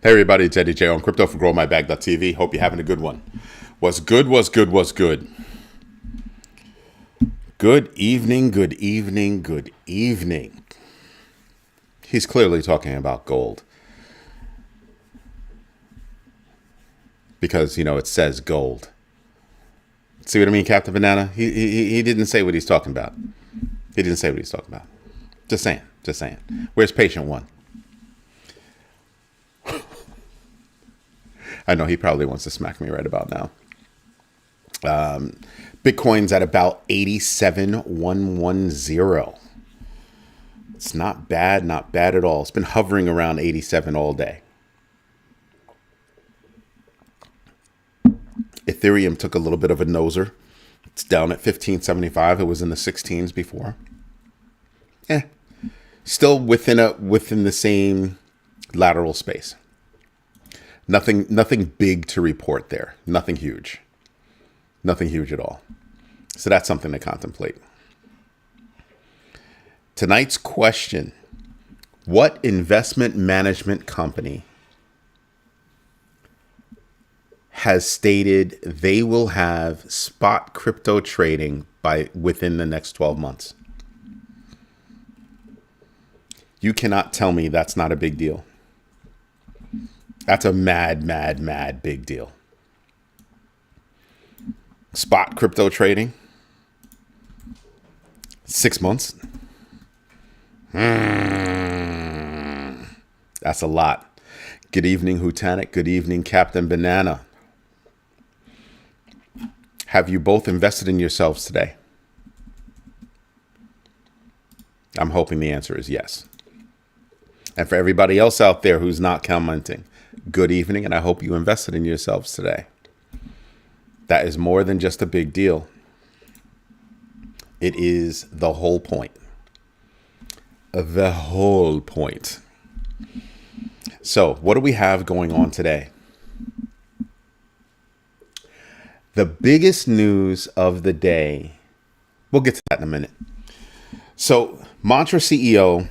Hey everybody, it's Eddie J on Crypto for GrowMyBag.tv. Hope you're having a good one. What's good? What's good? What's good? Good evening, good evening, good evening. He's clearly talking about gold. Because, it says gold. See what I mean, Captain Banana? He didn't say what he's talking about. He didn't say what he's talking about. Just saying. Where's patient one? I know he probably wants to smack me right about now. Bitcoin's at about 87,110. It's not bad at all. It's been hovering around 87 all day. Ethereum took a little bit of a noser. It's down at 1575. It was in the 16s before. Still within the same lateral space. Nothing big to report there. Nothing huge at all. So that's something to contemplate. Tonight's question: what investment management company has stated they will have spot crypto trading within the next 12 months? You cannot tell me that's not a big deal. That's a mad big deal. Spot crypto trading. 6 months. That's a lot. Good evening, Hutanic. Good evening, Captain Banana. Have you both invested in yourselves today? I'm hoping the answer is yes. And for everybody else out there who's not commenting, good evening, and I hope you invested in yourselves today. That is more than just a big deal. It is the whole point. The whole point. So, what do we have going on today? The biggest news of the day, we'll get to that in a minute. So, Mantra CEO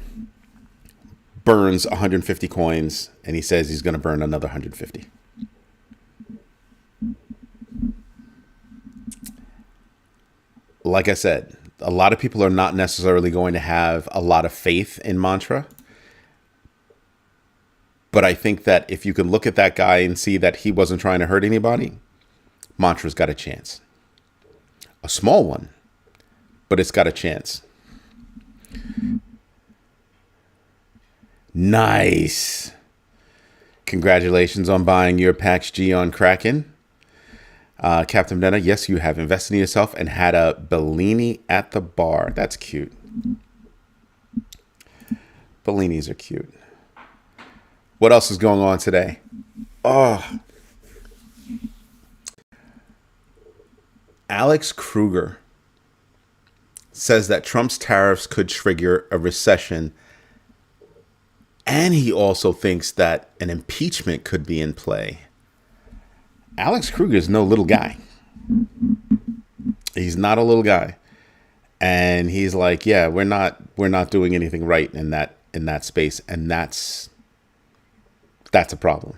burns 150 coins, and he says he's going to burn another 150. Like I said, a lot of people are not necessarily going to have a lot of faith in Mantra. But I think that if you can look at that guy and see that he wasn't trying to hurt anybody, Mantra's got a chance. A small one, but it's got a chance. Nice. Congratulations on buying your Pax G on Kraken. Captain Banana, yes, you have invested in yourself and had a Bellini at the bar. That's cute. Bellinis are cute. What else is going on today? Alex Kruger says that Trump's tariffs could trigger a recession. And he also thinks that an impeachment could be in play. Alex Kruger is no little guy. He's not a little guy. And he's like, yeah, we're not doing anything right in that space. And that's a problem.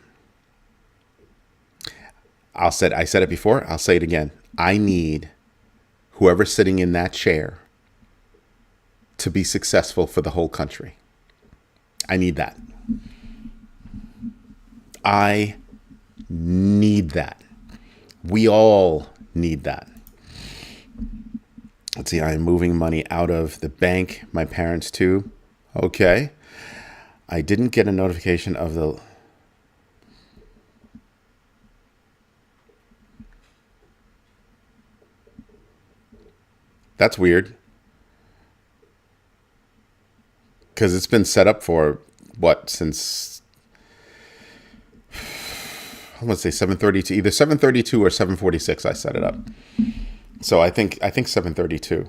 I said it before, I'll say it again. I need whoever's sitting in that chair to be successful for the whole country. I need that. I need that. We all need that. Let's see. I am moving money out of the bank. My parents too. Okay. I didn't get a notification of the... That's weird. Because it's been set up for what, since I want to say 7:32, either 7:32 or 7:46. I set it up, so I think 7:32.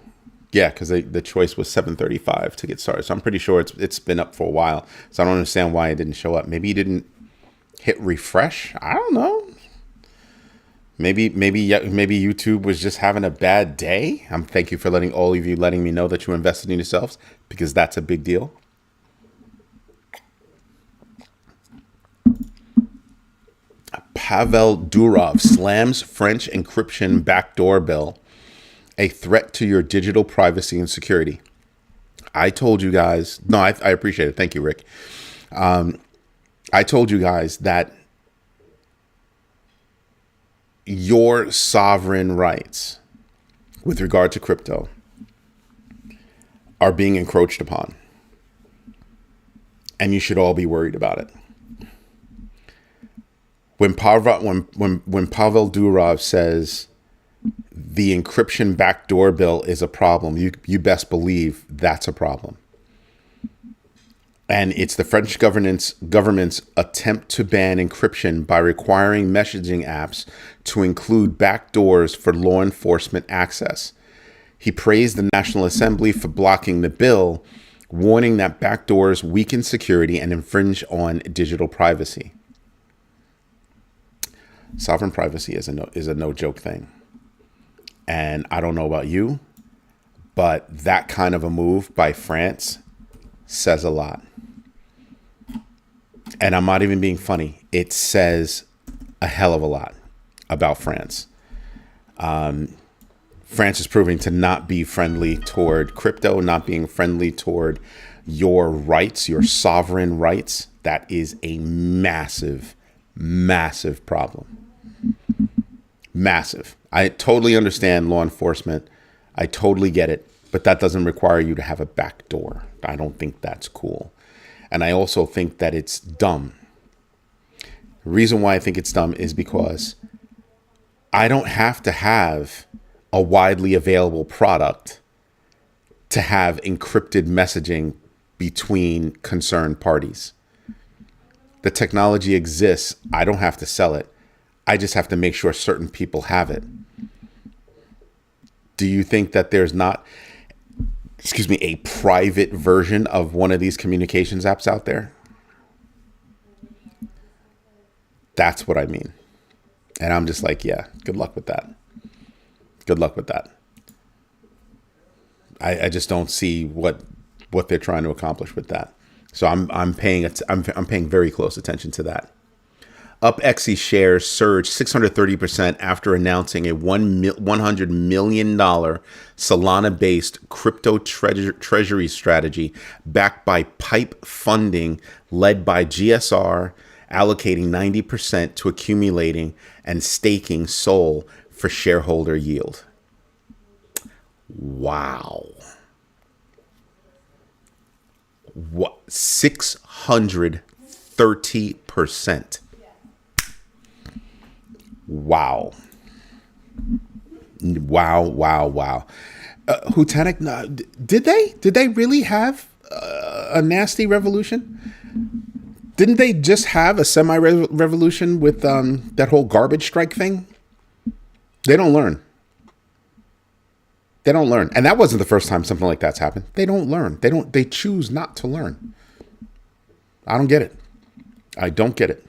Yeah, because the choice was 7:35 to get started. So I'm pretty sure it's been up for a while. So I don't understand why it didn't show up. Maybe you didn't hit refresh. I don't know. Maybe YouTube was just having a bad day. Thank you for letting me know that you invested in yourselves, because that's a big deal. Pavel Durov slams French encryption backdoor bill, a threat to your digital privacy and security. I told you guys, no, I appreciate it. Thank you, Rick. I told you guys that your sovereign rights with regard to crypto are being encroached upon. And you should all be worried about it. When Pavel Durov says the encryption backdoor bill is a problem, you best believe that's a problem. And it's the French government's attempt to ban encryption by requiring messaging apps to include backdoors for law enforcement access. He praised the National Assembly for blocking the bill, warning that backdoors weaken security and infringe on digital privacy. Sovereign privacy is a no joke thing. And I don't know about you, but that kind of a move by France says a lot. And I'm not even being funny. It says a hell of a lot about France. France is proving to not be friendly toward crypto, not being friendly toward your rights, your sovereign rights. That is a massive, massive problem. Massive. I totally understand law enforcement. I totally get it. But that doesn't require you to have a back door. I don't think that's cool. And I also think that it's dumb. The reason why I think it's dumb is because I don't have to have a widely available product to have encrypted messaging between concerned parties. The technology exists. I don't have to sell it. I just have to make sure certain people have it. Do you think that there's not, a private version of one of these communications apps out there? That's what I mean. And I'm just like, yeah, good luck with that. Good luck with that. I just don't see what they're trying to accomplish with that. So I'm paying very close attention to that. UpXE shares surged 630% after announcing a $100 million Solana-based crypto treasury strategy backed by PIPE funding led by GSR, allocating 90% to accumulating and staking SOL for shareholder yield. Wow. What? 630%. Wow. Hutanic, did they really have a nasty revolution? Didn't they just have a semi-revolution with that whole garbage strike thing? They don't learn. And that wasn't the first time something like that's happened. They don't learn. They choose not to learn. I don't get it. I don't get it.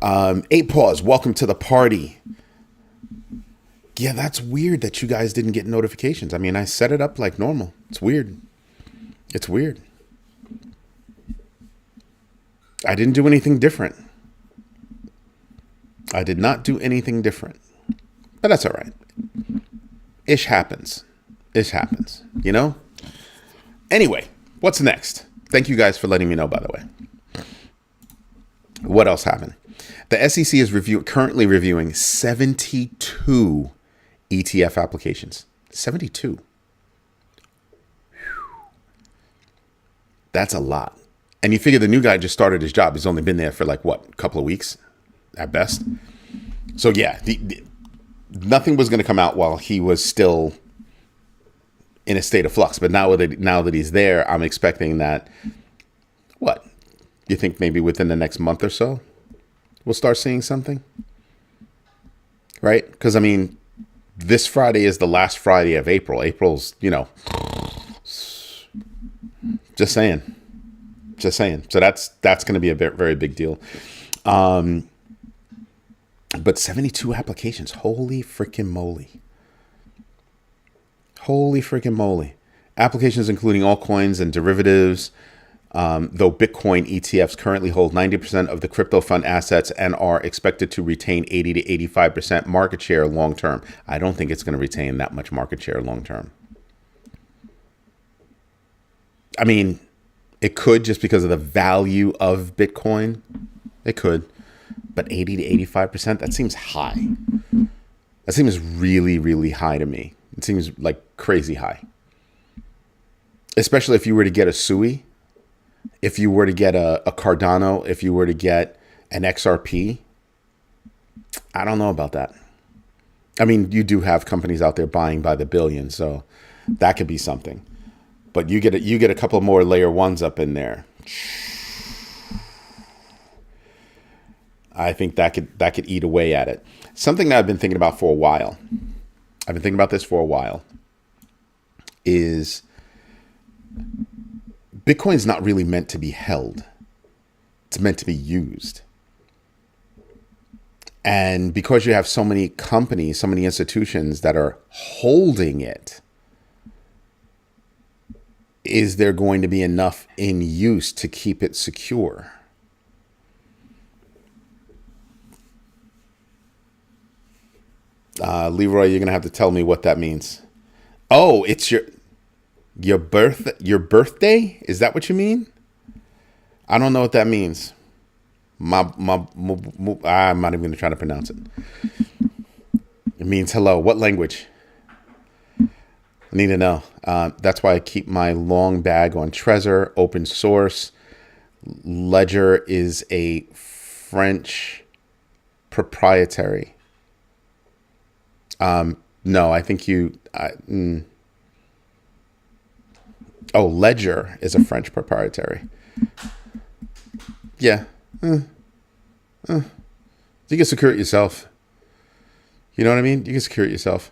8 Paws, welcome to the party. Yeah, that's weird that you guys didn't get notifications. I mean, I set it up like normal. It's weird. I didn't do anything different. I did not do anything different. But that's all right. Ish happens, you know? Anyway, what's next? Thank you guys for letting me know, by the way. What else happened? The SEC is currently reviewing 72 ETF applications. 72. That's a lot. And you figure the new guy just started his job. He's only been there for a couple of weeks at best. So yeah, nothing was going to come out while he was still in a state of flux. But now that he's there, I'm expecting that, you think maybe within the next month or so, we'll start seeing something? Right? Because, I mean, this Friday is the last Friday of April. April's, just saying. So that's going to be a very big deal. But 72 applications. Holy freaking moly. Applications including altcoins and derivatives. though Bitcoin ETFs currently hold 90% of the crypto fund assets and are expected to retain 80 to 85% market share long term. I don't think it's going to retain that much market share long term. I mean, it could just because of the value of Bitcoin. It could. But 80 to 85%, that seems high. That seems really, really high to me. It seems like crazy high. Especially if you were to get a SUI, if you were to get a Cardano, if you were to get an XRP. I don't know about that. I mean, you do have companies out there buying by the billion, so that could be something. But you get a couple more layer ones up in there. I think that could eat away at it. Something that I've been thinking about for a while. I've been thinking about this for a while. Is Bitcoin's not really meant to be held. It's meant to be used. And because you have so many companies, so many institutions that are holding it, is there going to be enough in use to keep it secure? Leroy, you're going to have to tell me what that means. Oh, it's your birthday? Is that what you mean? I don't know what that means. I'm not even going to try to pronounce it. It means hello. What language? I need to know. That's why I keep my long bag on Trezor, open source. Ledger is a French proprietary. No, I think Ledger is a French proprietary. Yeah. You can secure it yourself. You know what I mean? You can secure it yourself.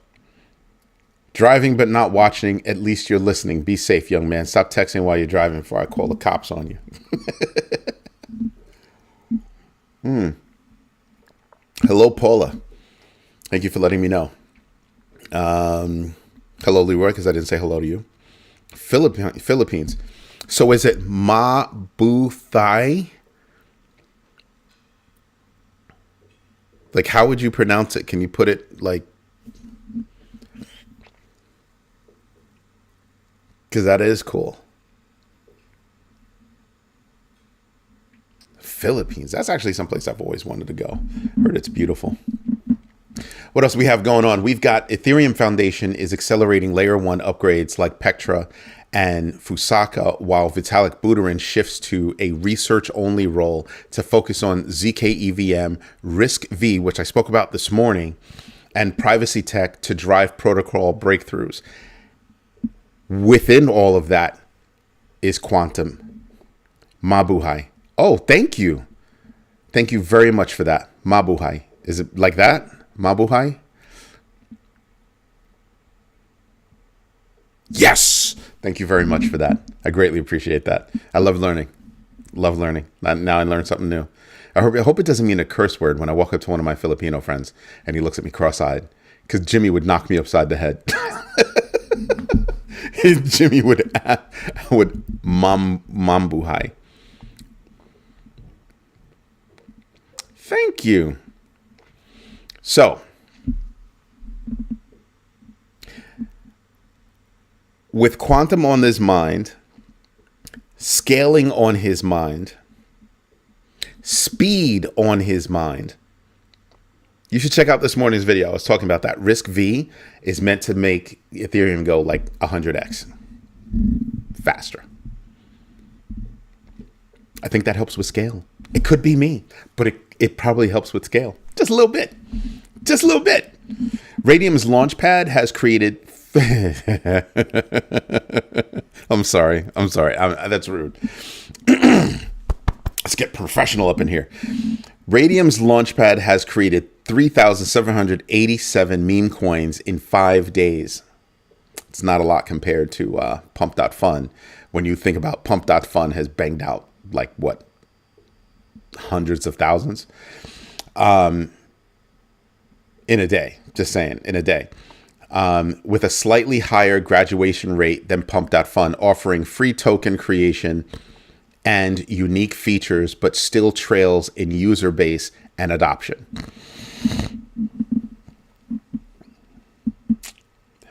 Driving but not watching, at least you're listening. Be safe, young man. Stop texting while you're driving before I call the cops on you. Hello, Paula. Thank you for letting me know. Hello, Leroy, because I didn't say hello to you. Philippines. So is it Mabuhay? Like, how would you pronounce it? Can you put it like... Because that is cool. Philippines. That's actually someplace I've always wanted to go. Heard it's beautiful. What else we have going on? We've got Ethereum Foundation is accelerating layer 1 upgrades like Pectra and Fusaka, while Vitalik Buterin shifts to a research-only role to focus on ZK EVM, RISC-V, which I spoke about this morning, and privacy tech to drive protocol breakthroughs. Within all of that is quantum. Mabuhay. Oh, thank you. Thank you very much for that. Mabuhay. Is it like that? Mabuhay? Yes. Thank you very much for that. I greatly appreciate that. I love learning. Love learning. Now I learned something new. I hope it doesn't mean a curse word when I walk up to one of my Filipino friends and he looks at me cross-eyed, because Jimmy would knock me upside the head. Jimmy would mambuhay. Thank you. So, with quantum on his mind, scaling on his mind, speed on his mind, you should check out this morning's video. I was talking about that. RISC-V is meant to make Ethereum go like 100x faster. I think that helps with scale. It could be me, but it probably helps with scale. Just a little bit. Just a little bit. Radium's Launchpad has created... I'm sorry. That's rude. Let's get professional up in here. Radium's Launchpad has created 3,787 meme coins in 5 days. It's not a lot compared to Pump.Fun. When you think about Pump.Fun has banged out like what? Hundreds of thousands in a day. Just saying, in a day. With a slightly higher graduation rate than Pump.Fun, offering free token creation and unique features, but still trails in user base and adoption.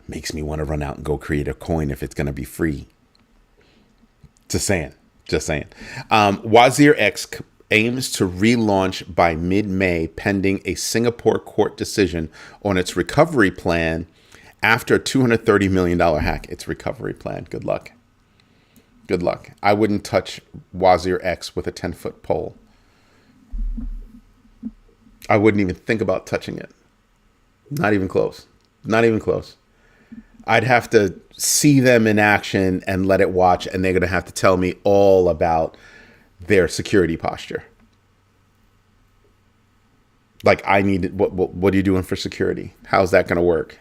Makes me want to run out and go create a coin if it's going to be free. Just saying. Wazir X aims to relaunch by mid-May pending a Singapore court decision on its recovery plan after a $230 million hack. Its recovery plan. Good luck. I wouldn't touch Wazir X with a 10-foot pole. I wouldn't even think about touching it. Not even close. I'd have to see them in action and let it watch, and they're going to have to tell me all about their security posture. Like, I need, what are you doing for security? How's that going to work?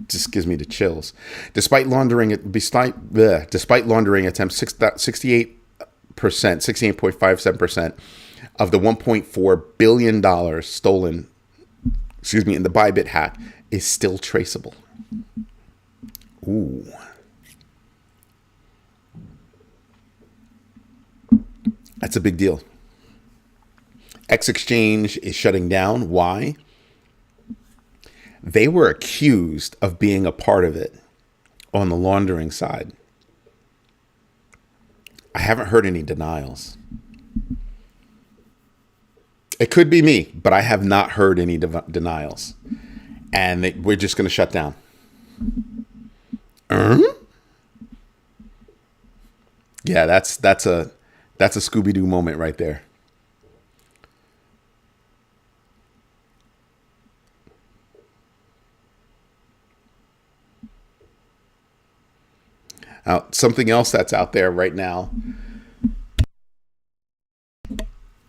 Just gives me the chills. Despite laundering attempts, 68.57% of the $1.4 billion stolen, in the Bybit hack is still traceable. Ooh. That's a big deal. X Exchange is shutting down. Why? They were accused of being a part of it on the laundering side. I haven't heard any denials. It could be me, but I have not heard any denials. And we're just going to shut down. Yeah, that's a Scooby-Doo moment right there. Something else that's out there right now.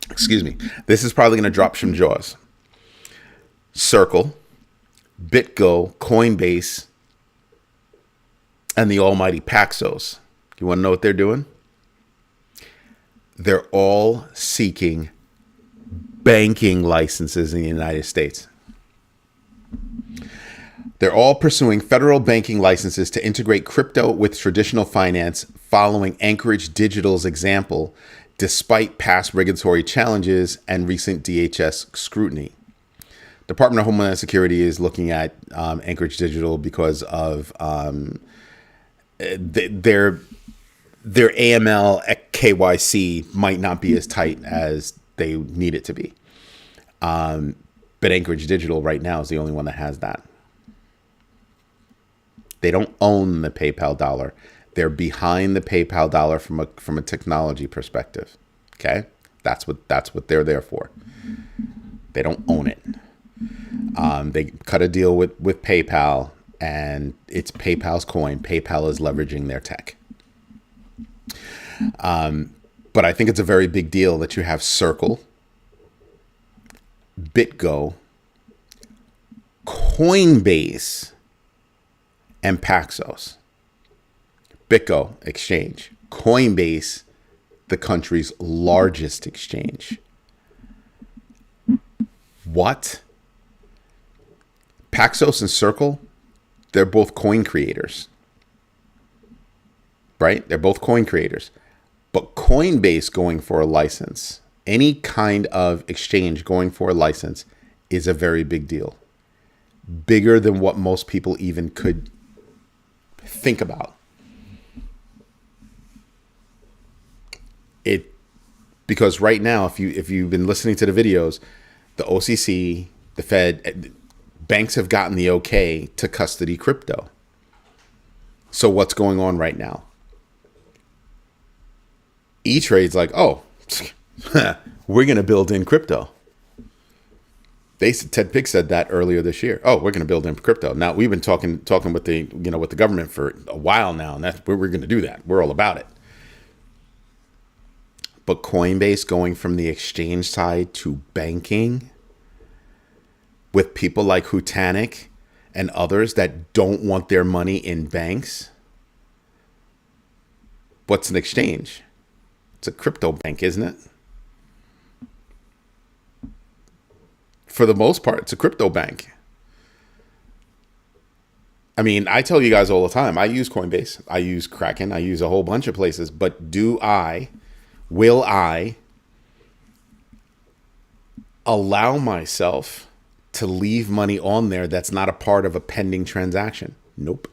Excuse me. This is probably going to drop some jaws. Circle, BitGo, Coinbase, and the almighty Paxos. You want to know what they're doing? They're all seeking banking licenses in the United States. They're all pursuing federal banking licenses to integrate crypto with traditional finance, following Anchorage Digital's example, despite past regulatory challenges and recent DHS scrutiny. Department of Homeland Security is looking at Anchorage Digital because of their AML KYC might not be as tight as they need it to be. But Anchorage Digital right now is the only one that has that. They don't own the PayPal dollar. They're behind the PayPal dollar from a technology perspective. Okay, that's what they're there for. They don't own it. They cut a deal with PayPal, and it's PayPal's coin. PayPal is leveraging their tech. But I think it's a very big deal that you have Circle, BitGo, Coinbase, and Paxos. BitGo exchange, Coinbase, the country's largest exchange. What? Paxos and Circle, they're both coin creators. Right? They're both coin creators. But Coinbase going for a license, any kind of exchange going for a license, is a very big deal. Bigger than what most people even could think about. Because right now, if you've been listening to the videos, the OCC, the Fed, banks have gotten the okay to custody crypto. So what's going on right now? E-Trade's like, oh, we're going to build in crypto. Ted Pick said that earlier this year. Oh, we're going to build in crypto. Now we've been talking with the government for a while now, and that's where we're going to do that. We're all about it. But Coinbase going from the exchange side to banking with people like Hutanic and others that don't want their money in banks. What's an exchange? It's a crypto bank, isn't it? For the most part, it's a crypto bank. I mean, I tell you guys all the time, I use Coinbase, I use Kraken, I use a whole bunch of places, but will I allow myself to leave money on there that's not a part of a pending transaction? Nope.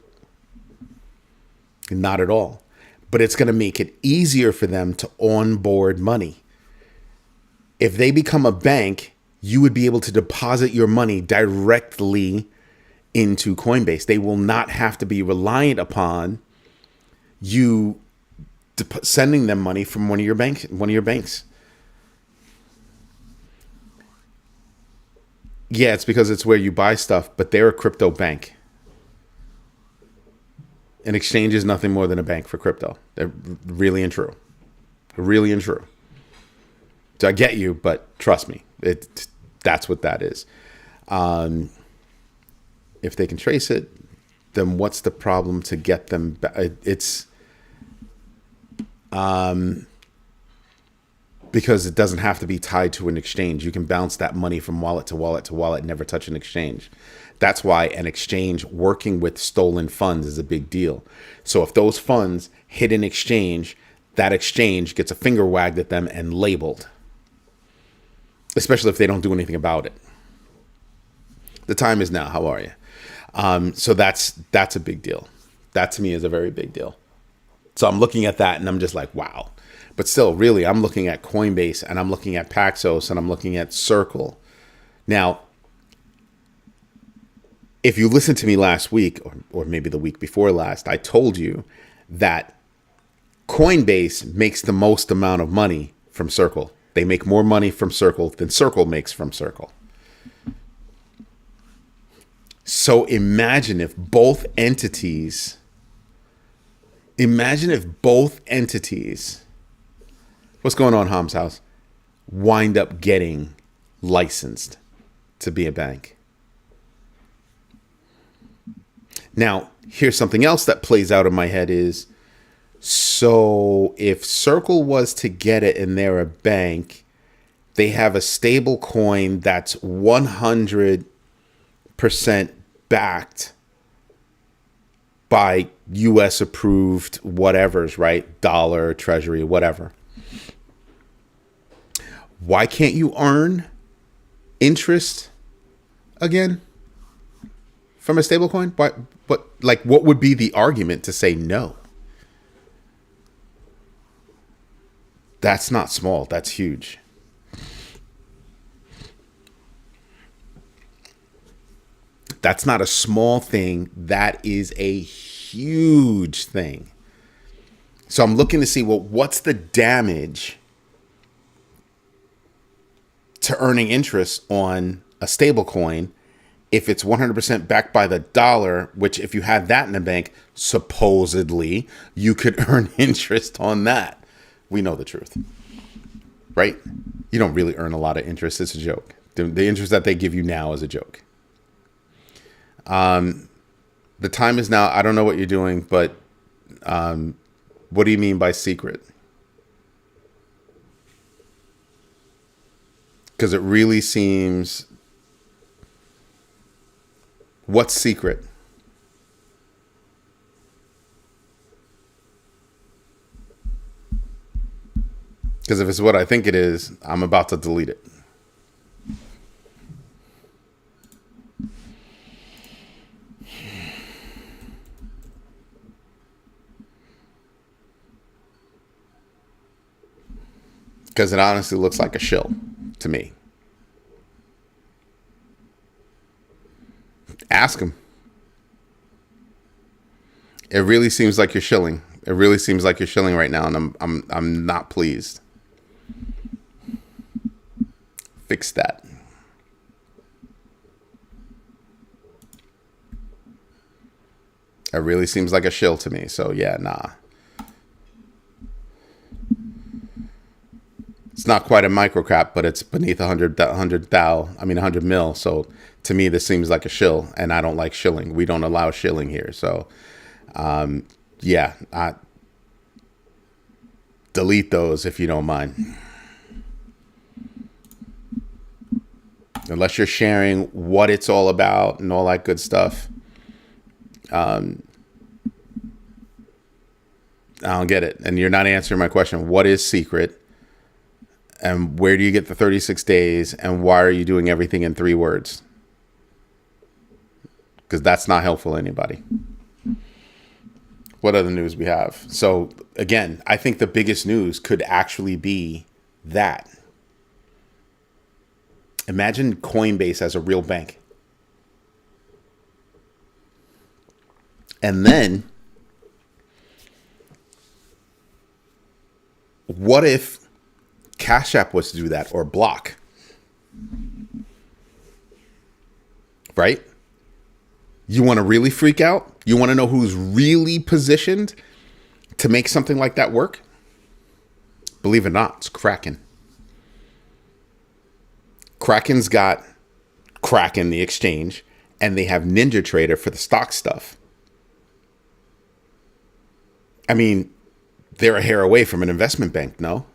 Not at all. But it's going to make it easier for them to onboard money. If they become a bank, you would be able to deposit your money directly into Coinbase. They will not have to be reliant upon you sending them money from one of your banks. Yeah, it's because it's where you buy stuff, but they're a crypto bank. An exchange is nothing more than a bank for crypto. They're really and true. Really and true. So I get you, but trust me, that's what that is. If they can trace it, then what's the problem to get them back? It's because it doesn't have to be tied to an exchange. You can bounce that money from wallet to wallet to wallet, never touch an exchange. That's why an exchange working with stolen funds is a big deal. So if those funds hit an exchange, that exchange gets a finger wagged at them and labeled, especially if they don't do anything about it. The time is now. How are you? So that's a big deal. That to me is a very big deal. So I'm looking at that and I'm just like, wow. But still, really, I'm looking at Coinbase and I'm looking at Paxos and I'm looking at Circle. Now, if you listened to me last week or maybe the week before last, I told you that Coinbase makes the most amount of money from Circle. They make more money from Circle than Circle makes from Circle. So imagine if both entities, what's going on, Ham's house, wind up getting licensed to be a bank. Now, here's something else that plays out in my head is, so if Circle was to get it and they're a bank, they have a stable coin that's 100% backed by US approved whatevers, right? Dollar, treasury, whatever. Why can't you earn interest again from a stable coin? But what would be the argument to say no? That's not small. That's huge. That's not a small thing. That is a huge thing. So I'm looking to see, well, what's the damage to earning interest on a stable coin if it's 100% backed by the dollar, which if you had that in a bank, supposedly you could earn interest on that. We know the truth, right? You don't really earn a lot of interest. It's a joke. The interest that they give you now is a joke. The time is now. I don't know what you're doing, but what do you mean by secret? Because it really seems... What's secret? Because if it's what I think it is, I'm about to delete it. Because it honestly looks like a shill to me. Ask him. It really seems like you're shilling. It really seems like you're shilling right now, and I'm not pleased. Fix that. It really seems like a shill to me. So yeah, nah. It's not quite a microcap, but it's beneath 100 mil. So to me, this seems like a shill, and I don't like shilling. We don't allow shilling here. So, yeah, delete those if you don't mind. Unless you're sharing what it's all about and all that good stuff, I don't get it. And you're not answering my question. What is secret? And where do you get the 36 days? And why are you doing everything in 3 words? Because that's not helpful to anybody. What other news we have? So again, I think the biggest news could actually be that. Imagine Coinbase as a real bank. And then, what if Cash App was to do that, or Block? Right? You want to really freak out? You want to know who's really positioned to make something like that work? Believe it or not, it's Kraken. Kraken's got Kraken, the exchange, and they have NinjaTrader for the stock stuff. I mean, they're a hair away from an investment bank, no?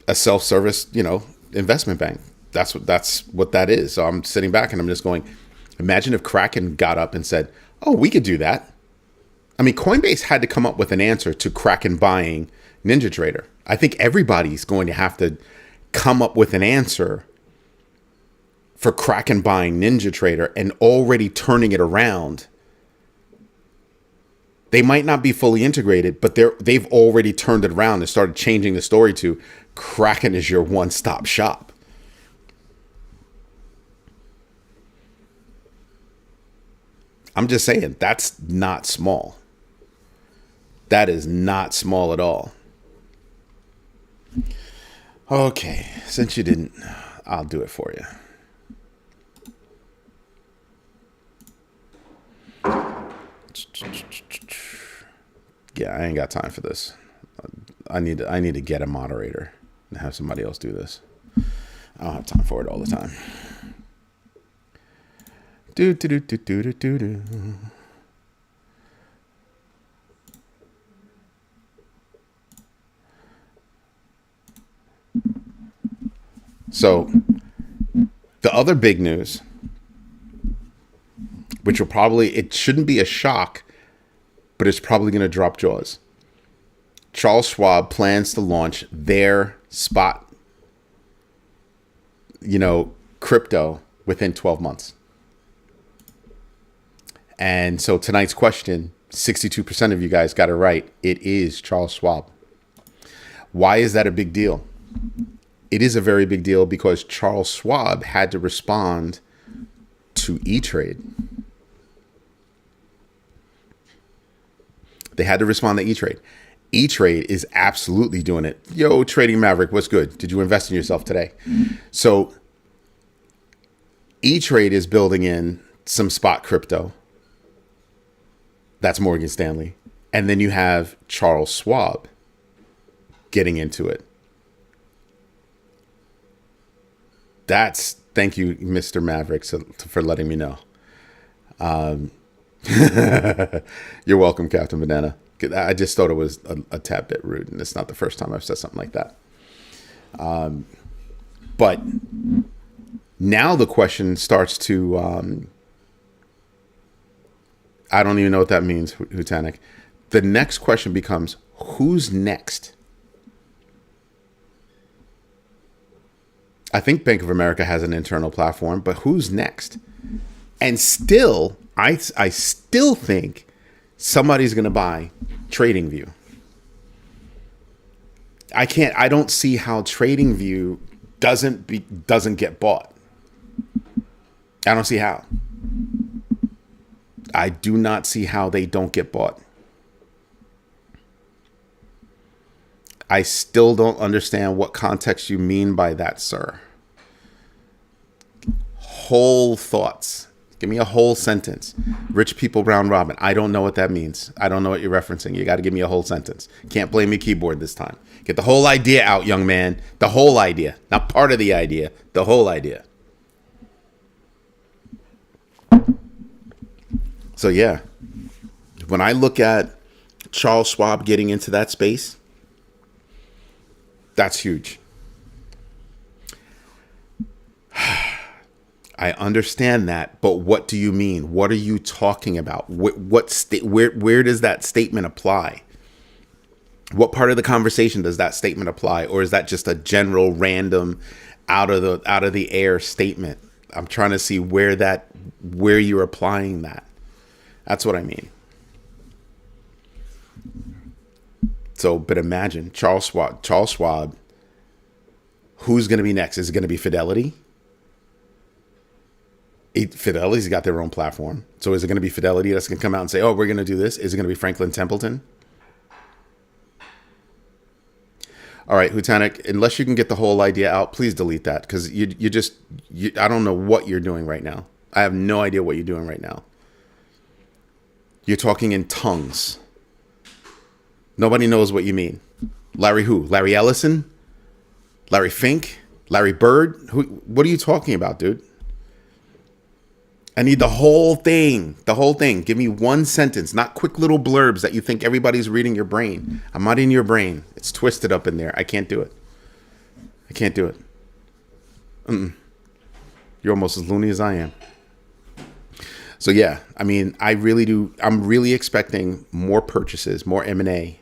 A self-service, investment bank. That's what that is. So I'm sitting back and I'm just going, imagine if Kraken got up and said, oh, we could do that. I mean, Coinbase had to come up with an answer to Kraken buying NinjaTrader. I think everybody's going to have to come up with an answer for Kraken buying NinjaTrader and already turning it around. They might not be fully integrated, but they've already turned it around and started changing the story to Kraken is your one-stop shop. I'm just saying, that's not small. That is not small at all. Okay, since you didn't, I'll do it for you. Yeah, I ain't got time for this. I need to get a moderator and have somebody else do this. I don't have time for it all the time. Do do do do do do do do. So, the other big news, which it shouldn't be a shock, but it's probably going to drop jaws. Charles Schwab plans to launch their spot, crypto within 12 months. And so tonight's question, 62% of you guys got it right. It is Charles Schwab. Why is that a big deal? It is a very big deal because Charles Schwab had to respond to E-Trade. They had to respond to E-Trade. E-Trade is absolutely doing it. Yo, Trading Maverick, what's good? Did you invest in yourself today? So E-Trade is building in some spot crypto. That's Morgan Stanley. And then you have Charles Schwab getting into it. Thank you, Mr. Maverick, for letting me know. You're welcome, Captain Banana. I just thought it was a tad bit rude, and it's not the first time I've said something like that. But now the question starts to, I don't even know what that means, Hutanik. The next question becomes, who's next? I think Bank of America has an internal platform, but who's next? And still, I still think somebody's going to buy TradingView. I don't see how TradingView doesn't get bought. I don't see how. I do not see how they don't get bought. I still don't understand what context you mean by that, sir. Whole thoughts. Give me a whole sentence. Rich people round robin. I don't know what that means. I don't know what you're referencing. You got to give me a whole sentence. Can't blame your keyboard this time. Get the whole idea out, young man. The whole idea. Not part of the idea. The whole idea. So yeah, when I look at Charles Schwab getting into that space, that's huge. I understand that, but what do you mean? What are you talking about? Where does that statement apply? What part of the conversation does that statement apply, or is that just a general random out of the air statement? I'm trying to see where you're applying that. That's what I mean. So, but imagine Charles Schwab. Who's going to be next? Is it going to be Fidelity? Fidelity's got their own platform. So is it going to be Fidelity that's going to come out and say, oh, we're going to do this? Is it going to be Franklin Templeton? All right, Hutanic, unless you can get the whole idea out, please delete that, because I don't know what you're doing right now. I have no idea what you're doing right now. You're talking in tongues. Nobody knows what you mean. Larry who? Larry Ellison? Larry Fink? Larry Bird? What are you talking about, dude? I need the whole thing. The whole thing. Give me one sentence, not quick little blurbs that you think everybody's reading your brain. I'm not in your brain. It's twisted up in there. I can't do it. I can't do it. You're almost as loony as I am. So yeah, I mean, I really do. I'm really expecting more purchases, more M&A.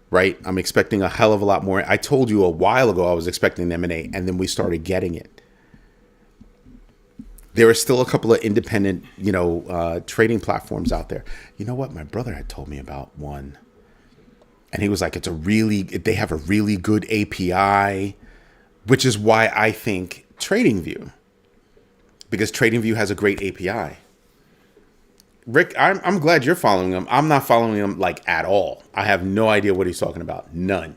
Right? I'm expecting a hell of a lot more. I told you a while ago I was expecting M&A, and then we started getting it. There are still a couple of independent, trading platforms out there. You know what? My brother had told me about one. And he was like, they have a really good API, which is why I think TradingView. Because TradingView has a great API. Rick, I'm glad you're following him. I'm not following him like at all. I have no idea what he's talking about. None.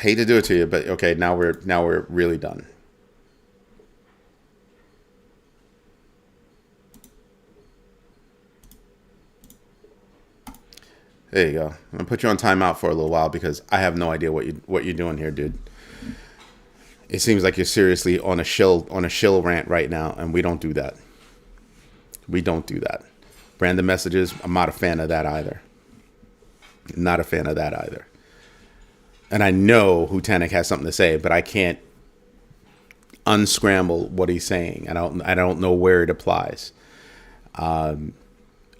Hate to do it to you, but okay, now we're really done. There you go. I'm gonna put you on timeout for a little while because I have no idea what you're doing here, dude. It seems like you're seriously on a shill rant right now, and we don't do that. We don't do that. Random messages, I'm not a fan of that either. Not a fan of that either. And I know Hutanic has something to say, but I can't unscramble what he's saying. I don't know where it applies. Are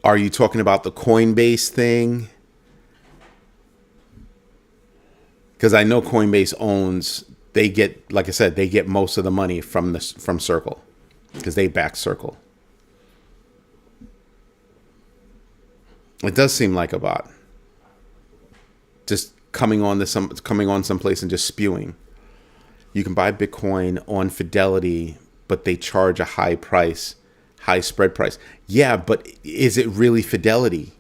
you talking about the Coinbase thing? Because I know Coinbase they get most of the money from Circle, because they back Circle. It does seem like a bot. Just coming on someplace and just spewing. You can buy Bitcoin on Fidelity, but they charge a high spread price. Yeah, but is it really Fidelity?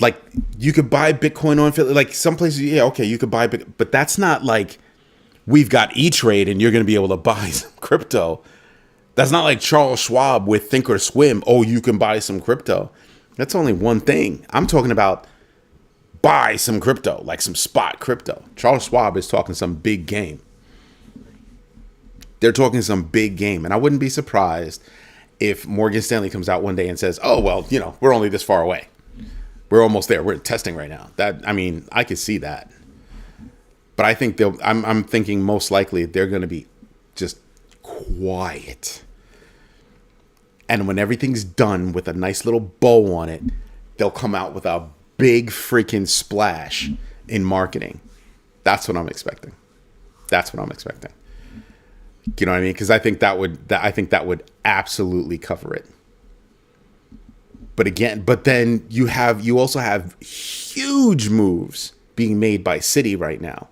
Like, you could buy Bitcoin on Fidelity, like some places, yeah, okay, you could buy Bitcoin, but that's not like we've got E-Trade and you're going to be able to buy some crypto. That's not like Charles Schwab with Thinkorswim. Oh, you can buy some crypto. That's only one thing. I'm talking about buy some crypto, like some spot crypto. Charles Schwab is talking some big game. They're talking some big game. And I wouldn't be surprised if Morgan Stanley comes out one day and says, oh, well, we're only this far away. We're almost there. We're testing right now. I could see that. But I think I'm thinking most likely they're going to be just quiet. And when everything's done with a nice little bow on it, they'll come out with a big freaking splash in marketing. That's what I'm expecting. You know what I mean? Because I think that would absolutely cover it. But then you also have huge moves being made by Citi right now.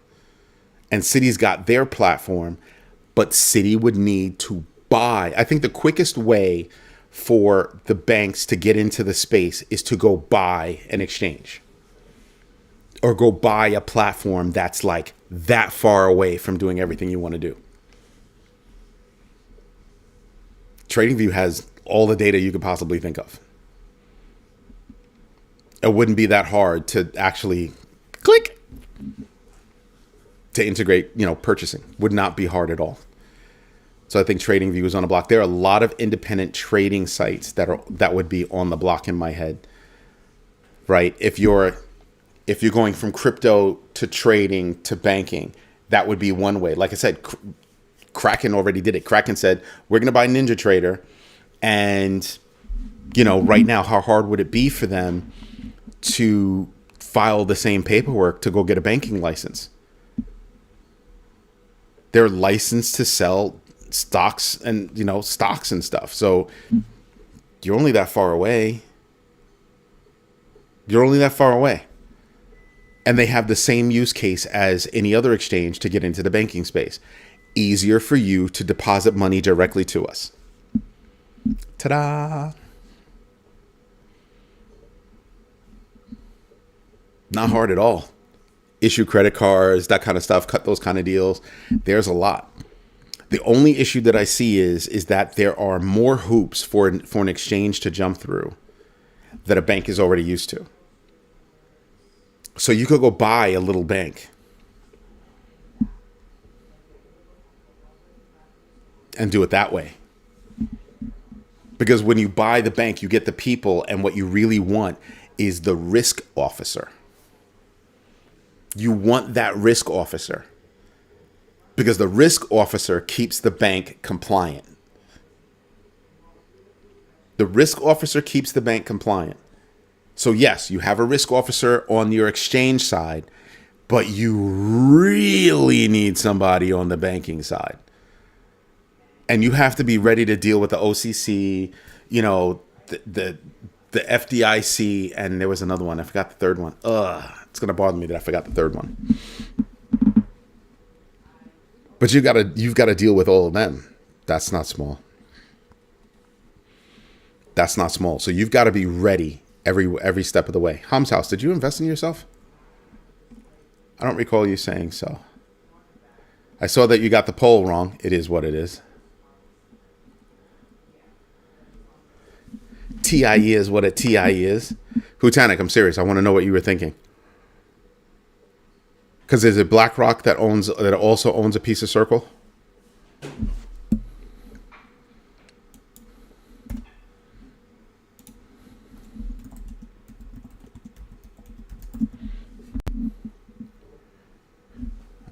And Citi's got their platform, but Citi would need to buy. I think the quickest way for the banks to get into the space is to go buy an exchange or go buy a platform that's like that far away from doing everything you want to do. TradingView has all the data you could possibly think of. It wouldn't be that hard to actually click to integrate, purchasing. Would not be hard at all. So I think TradingView is on a block. There are a lot of independent trading sites that would be on the block in my head, right? If you're If you're going from crypto to trading to banking, that would be one way. Like I said, Kraken already did it. Kraken said, we're going to buy NinjaTrader. And, right now, how hard would it be for them to file the same paperwork to go get a banking license? They're licensed to sell stocks and, stocks and stuff. So you're only that far away. And they have the same use case as any other exchange to get into the banking space. Easier for you to deposit money directly to us. Ta-da! Not hard at all. Issue credit cards, that kind of stuff, cut those kind of deals. There's a lot. The only issue that I see is that there are more hoops for an exchange to jump through that a bank is already used to. So you could go buy a little bank and do it that way. Because when you buy the bank, you get the people, and what you really want is the risk officer. You want that risk officer because the risk officer keeps the bank compliant. The risk officer keeps the bank compliant. So yes, you have a risk officer on your exchange side, but you really need somebody on the banking side. And you have to be ready to deal with the OCC, the FDIC, and there was another one. I forgot the third one. It's gonna bother me that I forgot the third one. But you've got to deal with all of them. That's not small. So you've got to be ready every step of the way. Ham's House, did you invest in yourself? I don't recall you saying so. I saw that you got the poll wrong. It is what it is. TIE is what a TIE is. Hutanik, I'm serious. I want to know what you were thinking. Because is it BlackRock that also owns a piece of Circle?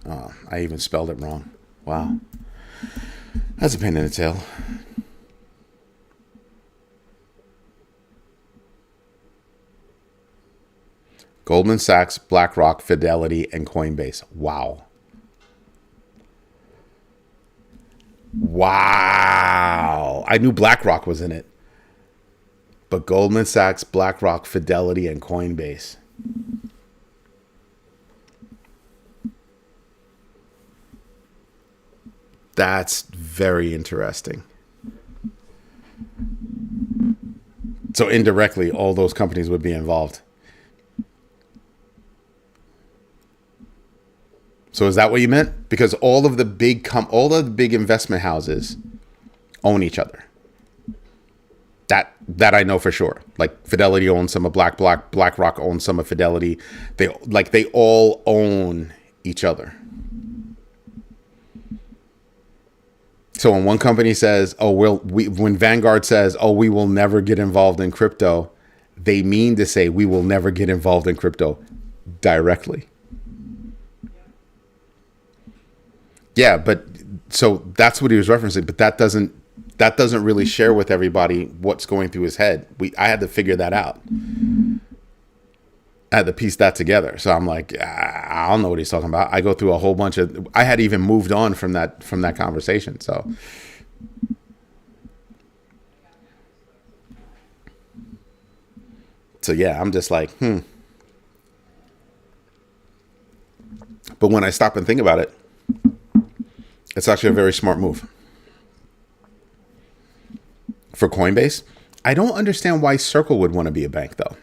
Oh, I even spelled it wrong. Wow. That's a pain in the tail. Goldman Sachs, BlackRock, Fidelity, and Coinbase. Wow. I knew BlackRock was in it. But Goldman Sachs, BlackRock, Fidelity, and Coinbase. That's very interesting. So indirectly, all those companies would be involved. So is that what you meant? Because all of the big investment houses own each other. That I know for sure. Like Fidelity owns some of BlackRock owns some of Fidelity. They all own each other. So when one company says, when Vanguard says, we will never get involved in crypto, they mean to say we will never get involved in crypto directly. Yeah, but so that's what he was referencing, but that doesn't really share with everybody what's going through his head. I had to figure that out. I had to piece that together. So I'm like, I don't know what he's talking about. I go through a whole bunch of. I had even moved on from that conversation. So yeah, I'm just like, But when I stop and think about it, it's actually a very smart move. For Coinbase, I don't understand why Circle would want to be a bank, though.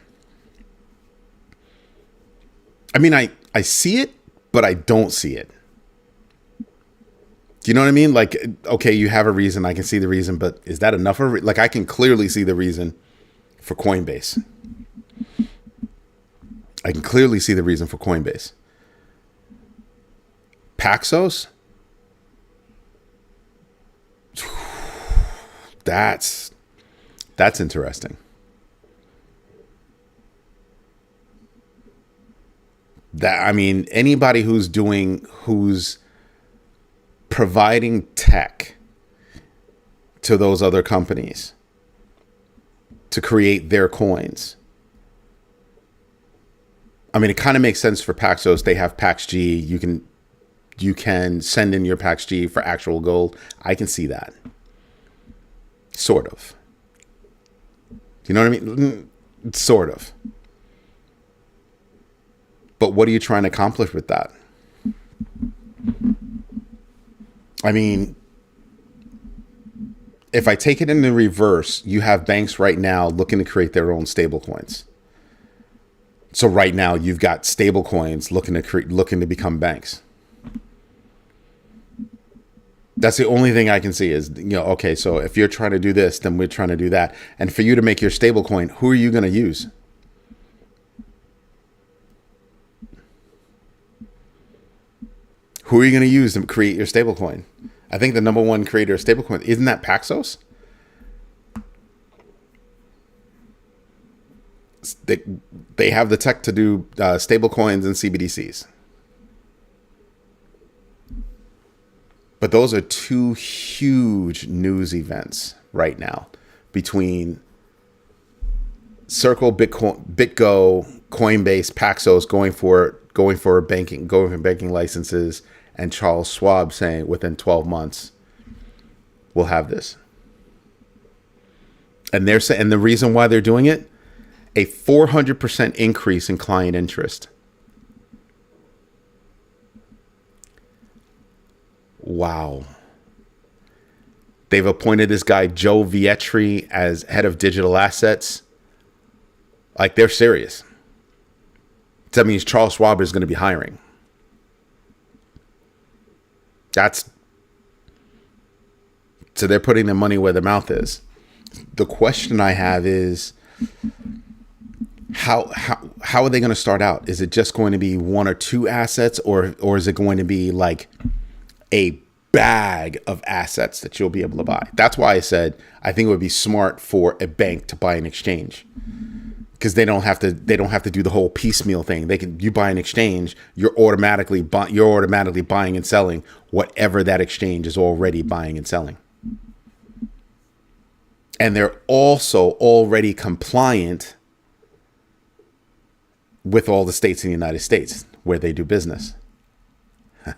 I mean, I see it, but I don't see it. Do you know what I mean? Like, okay, you have a reason. I can see the reason, but is that enough? Like, I can clearly see the reason for Coinbase. I can clearly see the reason for Coinbase. Paxos? That's interesting. That, I mean, anybody who's providing tech to those other companies to create their coins. I mean, it kind of makes sense for Paxos. They have PaxG. You can send in your PaxG for actual gold. I can see that. Sort of. You know what I mean? Sort of. But what are you trying to accomplish with that? I mean, if I take it in the reverse, you have banks right now looking to create their own stable coins. So right now you've got stable coins looking to become banks. That's the only thing I can see is, okay, so if you're trying to do this, then we're trying to do that. And for you to make your stable coin, who are you going to use? Who are you going to use to create your stable coin? I think the number one creator of stable coin, isn't that Paxos? They have the tech to do stable coins and CBDCs. But those are two huge news events right now between Circle, Bitcoin, BitGo, Coinbase, Paxos going for banking licenses, and Charles Schwab saying within 12 months we'll have this. And they're saying, and the reason why they're doing it, a 400% increase in client interest. Wow. They've appointed this guy, Joe Vietri, as head of digital assets. Like, they're serious. That means Charles Schwab is going to be hiring. So they're putting their money where their mouth is. The question I have is, how are they going to start out? Is it just going to be one or two assets, or is it going to be like a bag of assets that you'll be able to buy? That's why I said I think it would be smart for a bank to buy an exchange, because they don't have to do the whole piecemeal thing. You buy an exchange, you're automatically buying and selling whatever that exchange is already buying and selling. And they're also already compliant with all the states in the United States where they do business.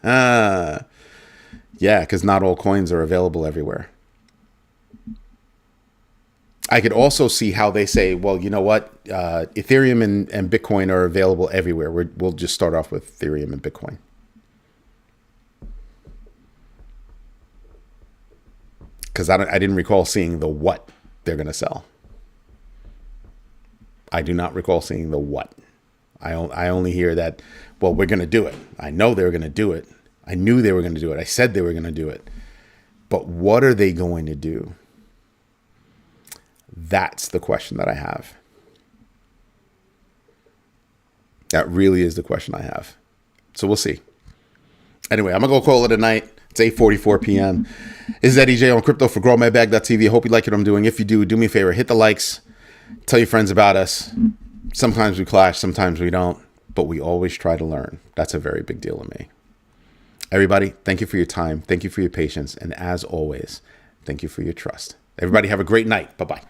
Yeah, because not all coins are available everywhere. I could also see how they say, well, you know what? Ethereum and Bitcoin are available everywhere. We'll just start off with Ethereum and Bitcoin. Because I didn't recall seeing the what they're going to sell. I do not recall seeing the what. I only hear that, well, we're going to do it. I know they were going to do it. I knew they were going to do it. I said they were going to do it. But what are they going to do? That's the question that I have. That really is the question I have. So we'll see. Anyway, I'm going to go call it a night. It's 8:44 p.m. This is Eddie J on crypto for growmybag.tv. I hope you like what I'm doing. If you do me a favor, hit the likes. Tell your friends about us. Sometimes we clash, sometimes we don't, but we always try to learn. That's a very big deal to me. Everybody, thank you for your time. Thank you for your patience. And as always, thank you for your trust. Everybody have a great night. Bye-bye.